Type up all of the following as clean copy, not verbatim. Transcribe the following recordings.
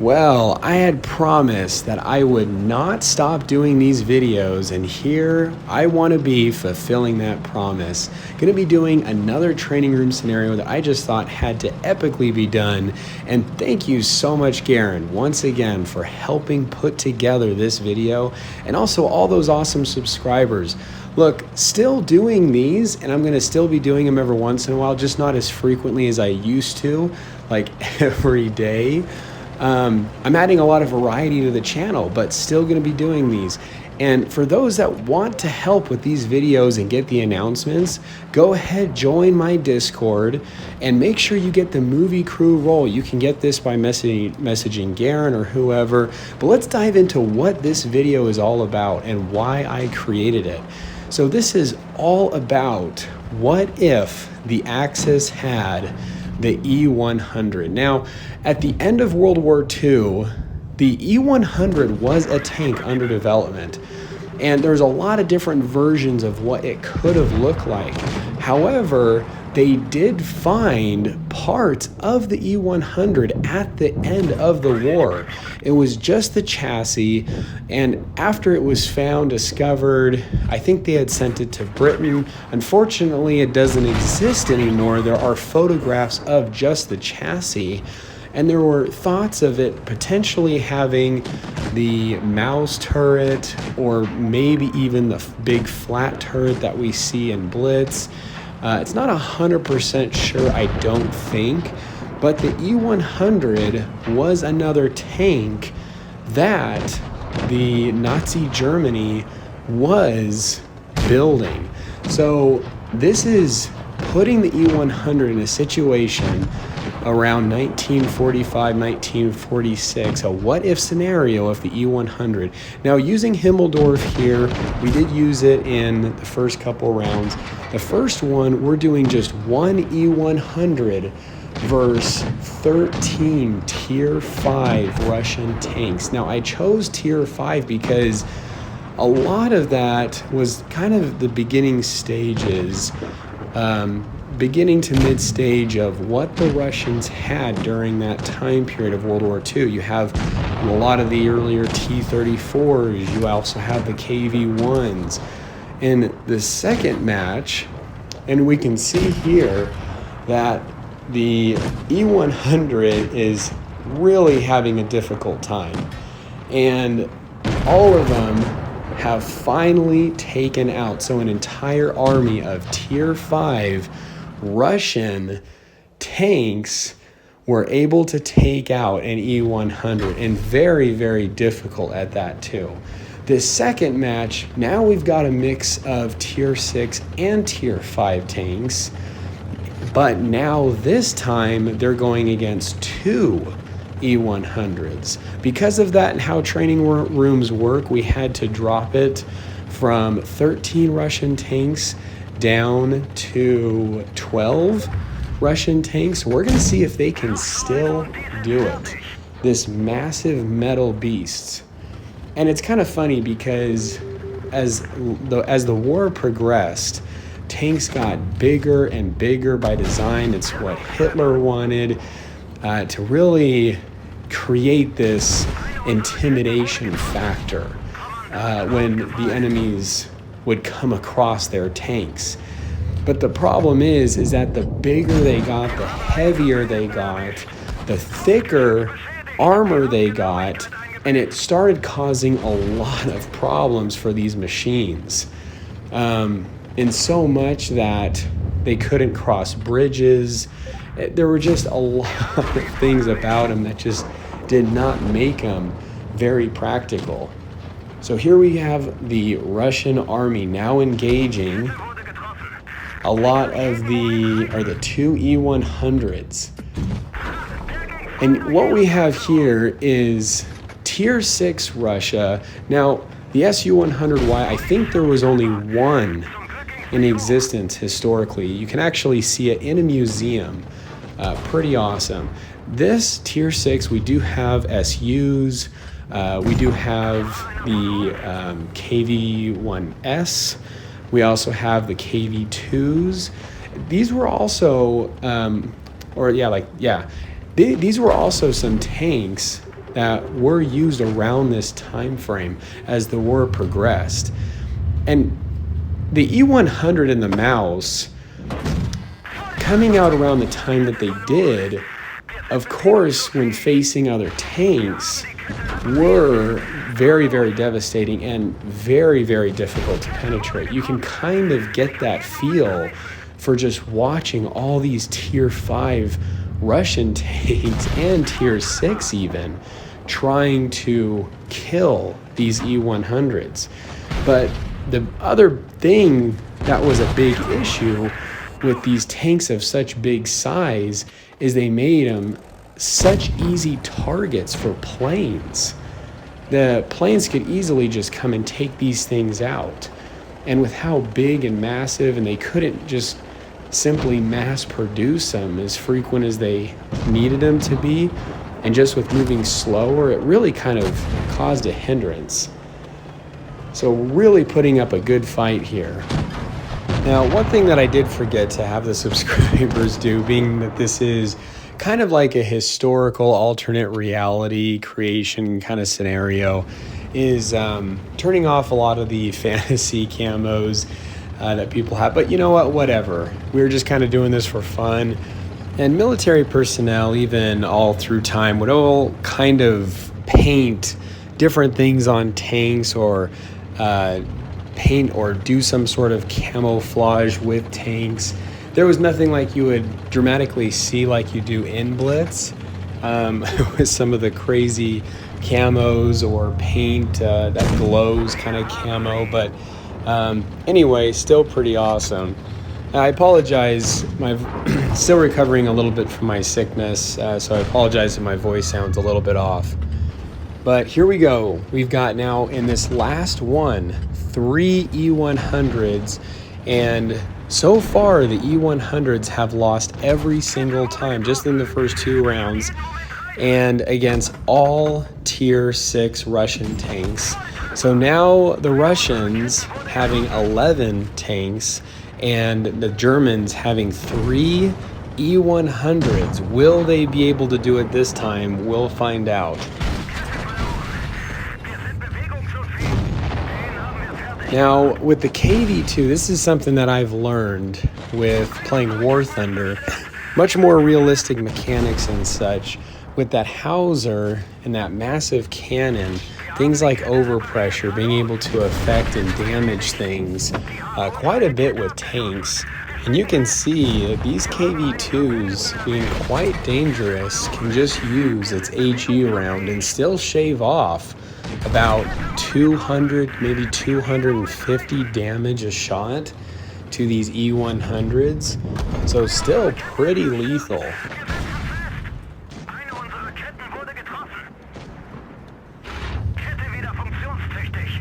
Well, I had promised that I would not stop doing these videos, and here I want to be fulfilling that promise. Going to be doing another training room scenario that I just thought had to epically be done. And thank you so much, Garen, once again for helping put together this video, and also all those awesome subscribers. Look, still doing these, and I'm going to still be doing them every once in a while, just not as frequently as I used to, like every day. I'm adding a lot of variety to the channel, but still going to be doing these. And for those that want to help with these videos and get the announcements, go ahead, join my Discord, and make sure you get the movie crew role. You can get this by messaging Garen or whoever. But let's dive into what this video is all about and why I created it. So this is all about what if the Axis had the E100. Now, at the end of World War II, the E100 was a tank under development, and there's a lot of different versions of what it could have looked like. However, they did find parts of the E100 at the end of the war. It was just the chassis, and after it was found, discovered, I think they had sent it to Britain. Unfortunately, it doesn't exist anymore. There are photographs of just the chassis, and there were thoughts of it potentially having the mouse turret, or maybe even the big flat turret that we see in BLITZ. It's not 100% sure, I don't think, but the E100 was another tank that the Nazi Germany was building. So this is putting the E100 in a situation around 1945, 1946, a what-if scenario of the E100. Now, using Himmeldorf here, we did use it in the first couple rounds. The first one, we're doing just one E100 versus 13 Tier 5 Russian tanks. Now, I chose Tier 5 because a lot of that was kind of the beginning stages, beginning to mid-stage of what the Russians had during that time period of World War II. You have a lot of the earlier T-34s. You also have the KV-1s. In the second match, and we can see here that the E100 is really having a difficult time. And all of them have finally taken out, so an entire army of Tier 5 Russian tanks were able to take out an E100, and very, very difficult at that too. This second match, now we've got a mix of Tier 6 and Tier 5 tanks, but now this time they're going against two E100s. Because of that and how training rooms work, we had to drop it from 13 Russian tanks down to 12 Russian tanks. We're going to see if they can still do it. This massive metal beasts. And it's kind of funny because as the war progressed, tanks got bigger and bigger by design. It's what Hitler wanted, to really create this intimidation factor when the enemies would come across their tanks. But the problem is that the bigger they got, the heavier they got, the thicker armor they got, and it started causing a lot of problems for these machines. And so much that they couldn't cross bridges. There were just a lot of things about them that just did not make them very practical. So here we have the Russian army now engaging a lot of the two E100s. And what we have here is Tier 6 Russia. Now, the Su-100Y, I think there was only one in existence historically. You can actually see it in a museum. Pretty awesome. This Tier 6, we do have SUs. We do have the KV-1S. We also have the KV-2s. These were also, these were also some tanks that were used around this time frame as the war progressed. And the E100 and the Mouse coming out around the time that they did, of course, when facing other tanks, were very, very devastating and very, very difficult to penetrate. You can kind of get that feel for just watching all these tier 5 Russian tanks and tier 6 even trying to kill these E100s. But the other thing that was a big issue with these tanks of such big size is they made them such easy targets for planes. The planes could easily just come and take these things out. And with how big and massive, and they couldn't just simply mass produce them as frequent as they needed them to be, and just with moving slower, it really kind of caused a hindrance. So really putting up a good fight here. Now, one thing that I did forget to have the subscribers do, being that this is kind of like a historical alternate reality creation kind of scenario, is turning off a lot of the fantasy camos that people have. But you know what, whatever. We're just kind of doing this for fun. And military personnel, even all through time, would all kind of paint different things on tanks, or paint or do some sort of camouflage with tanks. There was nothing like you would dramatically see like you do in Blitz, with some of the crazy camos or paint that glows kind of camo. But anyway, still pretty awesome. I apologize, I'm still recovering a little bit from my sickness, so I apologize if my voice sounds a little bit off. But here we go. We've got now in this last one, 3 E100s, and so far the E100s have lost every single time, just in the first 2 rounds, and against all tier 6 Russian tanks. So now the Russians having 11 tanks, and the Germans having 3 E100s. Will they be able to do it this time? We'll find out. Now, with the KV-2, this is something that I've learned with playing War Thunder. Much more realistic mechanics and such. With that Hauser and that massive cannon, things like overpressure, being able to affect and damage things quite a bit with tanks. And you can see that these KV-2s, being quite dangerous, can just use its HE round and still shave off about 200, maybe 250 damage a shot to these E100s. So still pretty lethal.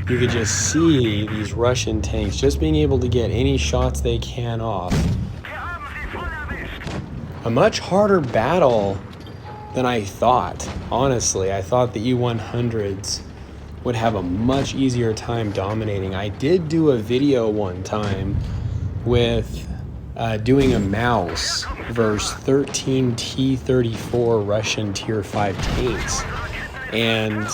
You could just see these Russian tanks just being able to get any shots they can off. A much harder battle than I thought. Honestly, I thought the E100s would have a much easier time dominating. I did do a video one time with doing a mouse versus 13 T-34 Russian tier 5 tanks. And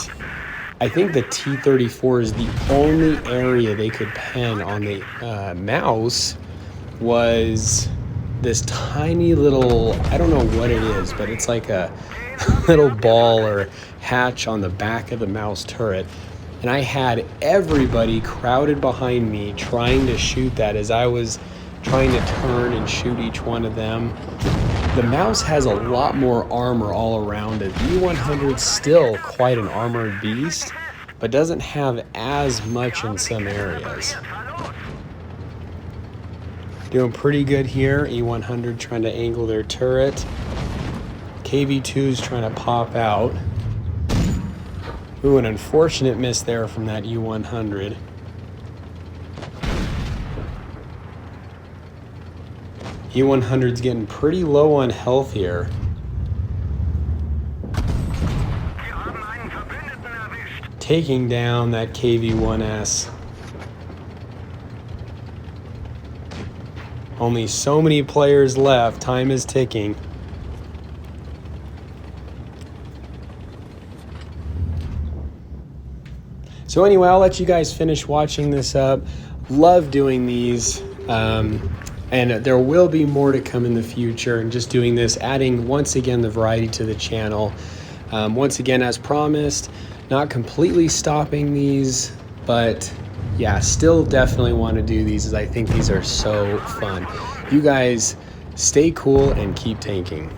I think the T-34 is the only area they could pen on the mouse was this tiny little, I don't know what it is, but it's like a little ball or hatch on the back of the mouse turret. And I had everybody crowded behind me trying to shoot that as I was trying to turn and shoot each one of them. The mouse has a lot more armor all around it. The E100's still quite an armored beast, but doesn't have as much in some areas. Doing pretty good here. E100 trying to angle their turret. KV-2's trying to pop out. Ooh, an unfortunate miss there from that E100. E100's getting pretty low on health here. Taking down that KV-1S. Only so many players left. Time is ticking. So anyway, I'll let you guys finish watching this up. Love doing these. And there will be more to come in the future, and just doing this, adding once again the variety to the channel. Once again, as promised, not completely stopping these, but yeah, still definitely want to do these, as I think these are so fun. You guys stay cool and keep tanking.